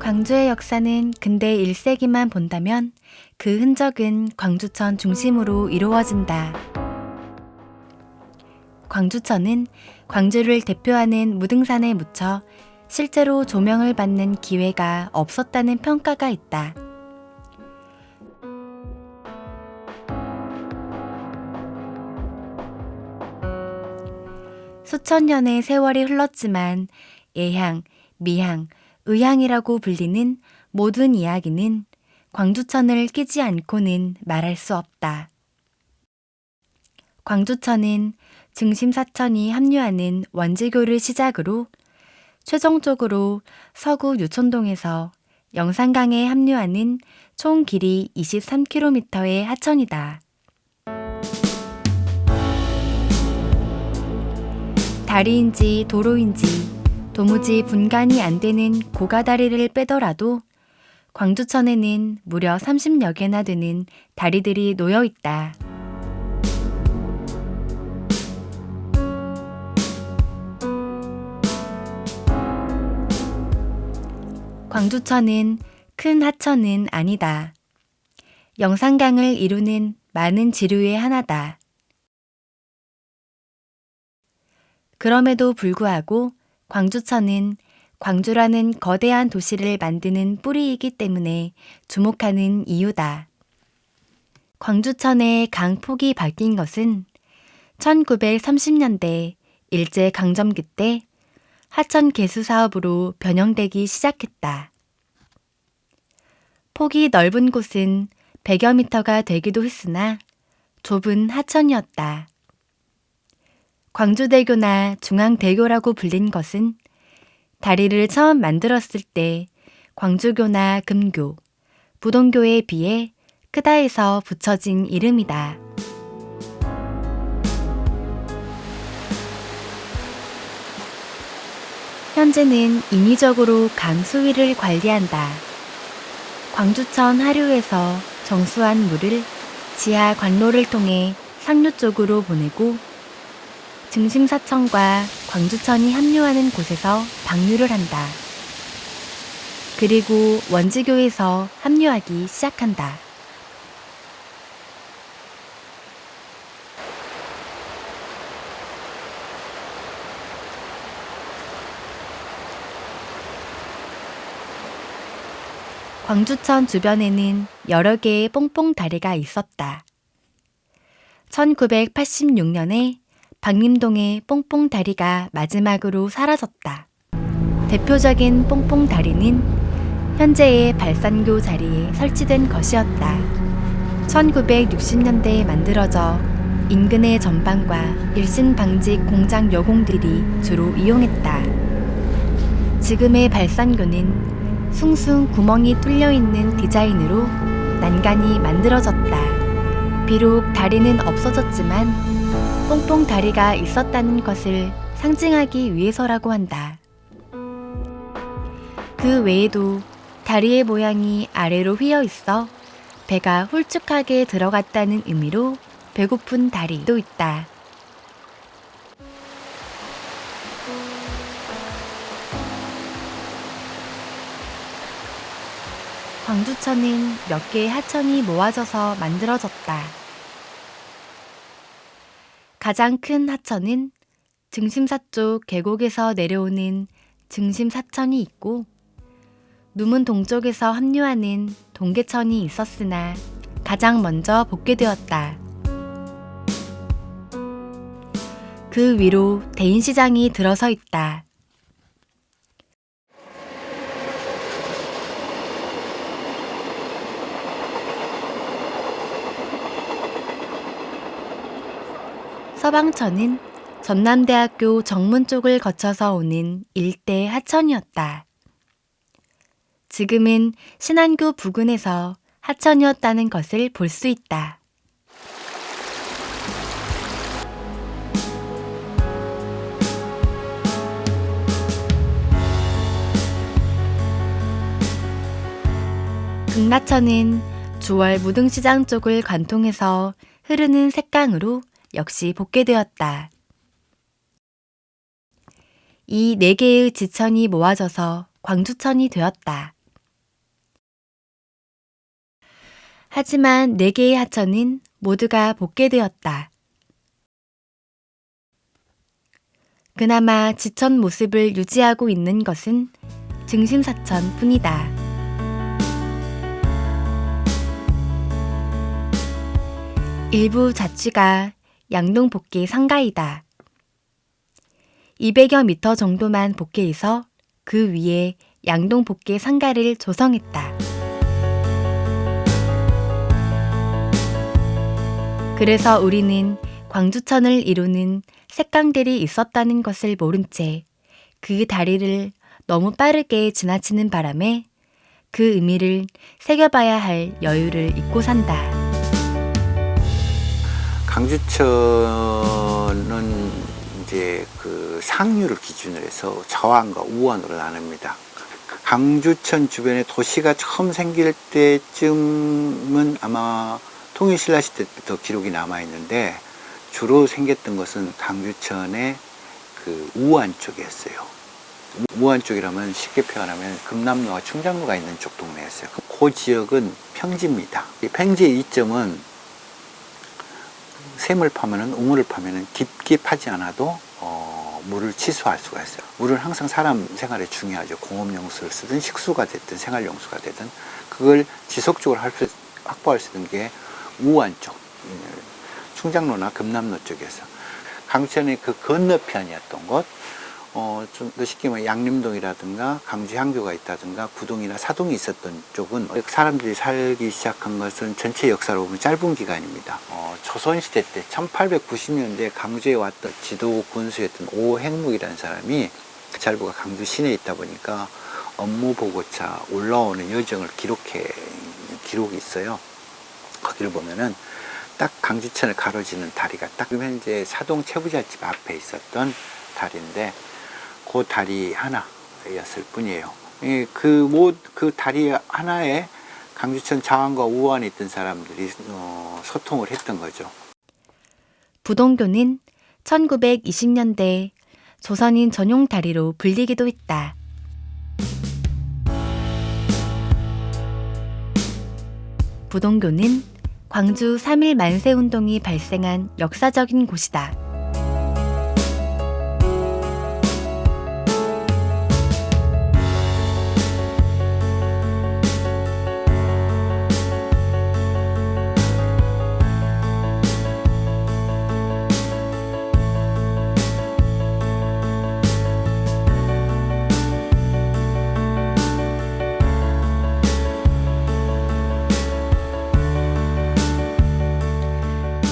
광주의 역사는 근대 1세기만 본다면 그 흔적은 광주천 중심으로 이루어진다. 광주천은 광주를 대표하는 무등산에 묻혀 실제로 조명을 받는 기회가 없었다는 평가가 있다. 수천 년의 세월이 흘렀지만 예향, 미향, 의향이라고 불리는 모든 이야기는 광주천을 끼지 않고는 말할 수 없다. 광주천은 증심사천이 합류하는 원지교를 시작으로 최종적으로 서구 유촌동에서 영산강에 합류하는 총 길이 23km의 하천이다. 다리인지 도로인지 도무지 분간이 안 되는 고가다리를 빼더라도 광주천에는 무려 30여 개나 되는 다리들이 놓여 있다. 광주천은 큰 하천은 아니다. 영산강을 이루는 많은 지류의 하나다. 그럼에도 불구하고 광주천은 광주라는 거대한 도시를 만드는 뿌리이기 때문에 주목하는 이유다. 광주천의 강폭이 바뀐 것은 1930년대 일제강점기 때 하천 개수 사업으로 변형되기 시작했다. 폭이 넓은 곳은 100여 미터가 되기도 했으나 좁은 하천이었다. 광주대교나 중앙대교라고 불린 것은 다리를 처음 만들었을 때 광주교나 금교, 부동교에 비해 크다 해서 붙여진 이름이다. 현재는 인위적으로 강 수위를 관리한다. 광주천 하류에서 정수한 물을 지하 관로를 통해 상류 쪽으로 보내고 증심사천과 광주천이 합류하는 곳에서 방류를 한다. 그리고 원지교에서 합류하기 시작한다. 광주천 주변에는 여러 개의 뽕뽕다리가 있었다. 1986년에 박림동의 뽕뽕다리가 마지막으로 사라졌다. 대표적인 뽕뽕다리는 현재의 발산교 자리에 설치된 것이었다. 1960년대에 만들어져 인근의 전방과 일신방직 공장 여공들이 주로 이용했다. 지금의 발산교는 숭숭 구멍이 뚫려있는 디자인으로 난간이 만들어졌다. 비록 다리는 없어졌지만 뽕뽕다리가 있었다는 것을 상징하기 위해서라고 한다. 그 외에도 다리의 모양이 아래로 휘어 있어 배가 홀쭉하게 들어갔다는 의미로 배고픈 다리도 있다. 광주천은 몇 개의 하천이 모아져서 만들어졌다. 가장 큰 하천은 증심사 쪽 계곡에서 내려오는 증심사천이 있고 누문 동쪽에서 합류하는 동계천이 있었으나 가장 먼저 복개되었다. 그 위로 대인시장이 들어서 있다. 서방천은 전남대학교 정문 쪽을 거쳐서 오는 일대 하천이었다. 지금은 신안교 부근에서 하천이었다는 것을 볼 수 있다. 극락천은 주월 무등시장 쪽을 관통해서 흐르는 샛강으로 역시 복개되었다. 이 4개의 지천이 모아져서 광주천이 되었다. 하지만 4개의 하천은 모두가 복개되었다. 그나마 지천 모습을 유지하고 있는 것은 증심사천 뿐이다. 일부 자취가 양동 복개 상가이다. 200여 미터 정도만 복개해서 그 위에 양동 복개 상가를 조성했다. 그래서 우리는 광주천을 이루는 색강들이 있었다는 것을 모른 채 그 다리를 너무 빠르게 지나치는 바람에 그 의미를 새겨봐야 할 여유를 잊고 산다. 강주천은 이제 그 상류를 기준으로 해서 저안과 우안으로 나눕니다. 강주천 주변에 도시가 처음 생길 때쯤은 아마 통일신라 시대 때부터 기록이 남아 있는데 주로 생겼던 것은 강주천의 그 우안 쪽이었어요. 우안 쪽이라면 쉽게 표현하면 금남로와 충장로가 있는 쪽 동네였어요. 그 지역은 평지입니다. 이 평지의 이점은 샘을 파면은 우물을 파면은 깊게 파지 않아도 물을 치수할 수가 있어요. 물은 항상 사람 생활에 중요하죠. 공업용수를 쓰든 식수가 됐든 생활용수가 되든 그걸 지속적으로 확보할 수 있는 게 우안 쪽, 충장로나 금남로 쪽에서 강주천의 그 건너편이었던 곳, 좀 더 쉽게 말하면 양림동이라든가 강주 향교가 있다든가 구동이나 사동이 있었던 쪽은 사람들이 살기 시작한 것은 전체 역사로 보면 짧은 기간입니다. 조선시대 때 1890년대에 강주에 왔던 지도 군수였던 오행묵이라는 사람이 잘부가 강주 시내에 있다 보니까 업무 보고차 올라오는 여정을 기록이 있어요. 거기를 보면은 딱 강주천을 가로지는 다리가 딱 현재 사동 채부잣집 앞에 있었던 다리인데 그 다리 하나였을 뿐이에요. 그 다리 하나에 강주천 자안과 우안에 있던 사람들이 소통을 했던 거죠. 부동교는 1920년대 조선인 전용 다리로 불리기도 했다. 부동교는 광주 3.1 만세운동이 발생한 역사적인 곳이다.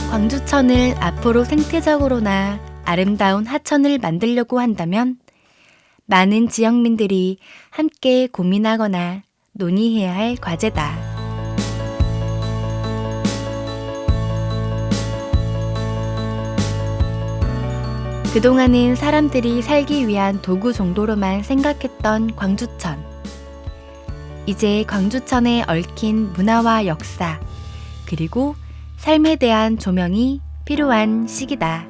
광주천을 앞으로 생태적으로나 아름다운 하천을 만들려고 한다면 많은 지역민들이 함께 고민하거나 논의해야 할 과제다. 그동안은 사람들이 살기 위한 도구 정도로만 생각했던 광주천. 이제 광주천에 얽힌 문화와 역사, 그리고 삶에 대한 조명이 필요한 시기다.